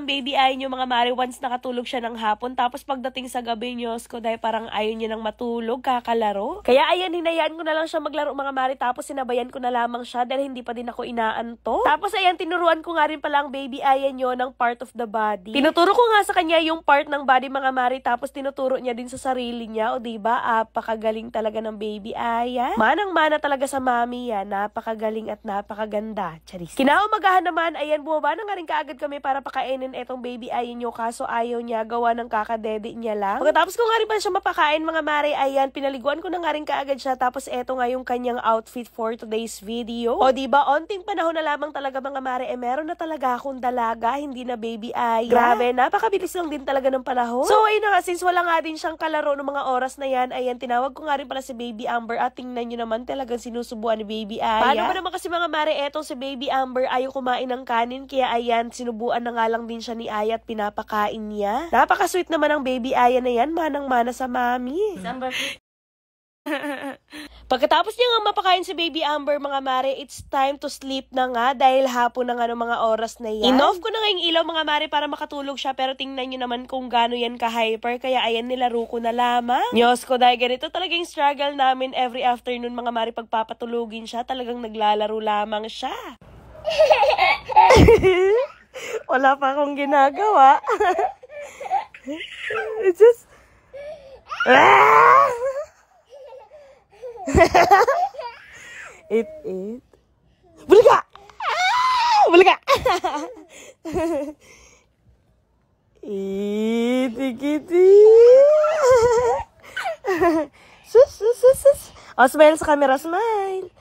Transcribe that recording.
ang baby ay nyo mga mare once nakatulog siya ng hapon. Tapos pagdating sa gabi nyos ko dahil parang ayaw niya nang matulog, kakalaro. Kaya ayan, hinayaan ko na lang siya maglaro mga mare. Tapos sinabayan ko na lamang siya dahil hindi pa din ako inaanto. Tapos ayan, tinuruan ko nga rin pala ang baby ayan nyo ng part of the body. Tinuturo ko nga sa kanya yung part ng body mga mare. Tapos tinuturo niya din sa sarili niya. O diba, apakagaling talaga ng baby aya. Manang-mana talaga sa mami yan. Napakagaling at napakaganda. Charis. Kinaumagahan naman, ayan, bumaba na nga rin kaagad kami para pakainin etong baby ayan nyo. Kaso ayaw niya, gawa ng kakadede niya lang. Pagkatapos ko nga rin pa siya mapakain mga mare, ayan, pinaliguan ko na nga rin kaagad siya. Tapos eto nga yung kanyang outfit for today's video. O diba, onting panahon na lamang talaga mga mare, meron na talaga akong dalaga, hindi na baby ayan. Grabe, napakabilis lang din talaga ng panahon. So ayun na nga, since wala nga din siyang kalaro ng mga oras na yan, ayan, tinawag ko nga rin pala si baby Amber at tingnan nyo naman talagang sinusubuan ni baby Aya. Paano ba naman kasi mga mare, etong si baby Amber ayaw kumain ng kanin, kaya ayan, sinubuan na nga lang din siya ni Aya at pinapakain niya. Napaka-sweet naman ang baby Aya na yan, manang-mana sa mami. Pagkatapos niya nga mapakain si baby Amber mga mare, it's time to sleep na nga dahil hapon na nga ng mga oras na yan. In-off ko na nga yung ilaw mga mare para makatulog siya, pero tingnan nyo naman kung gaano yan ka-hyper, kaya ayan, nilaro ko na lamang. Diyos ko, dahil ganito talagang struggle namin every afternoon mga mare, pagpapatulugin siya, talagang naglalaro lamang siya. Wala pa akong ginagawa. It's just... It. Bulaga! Bulaga! Kitty. Sus. Oh, smile sa camera, smile.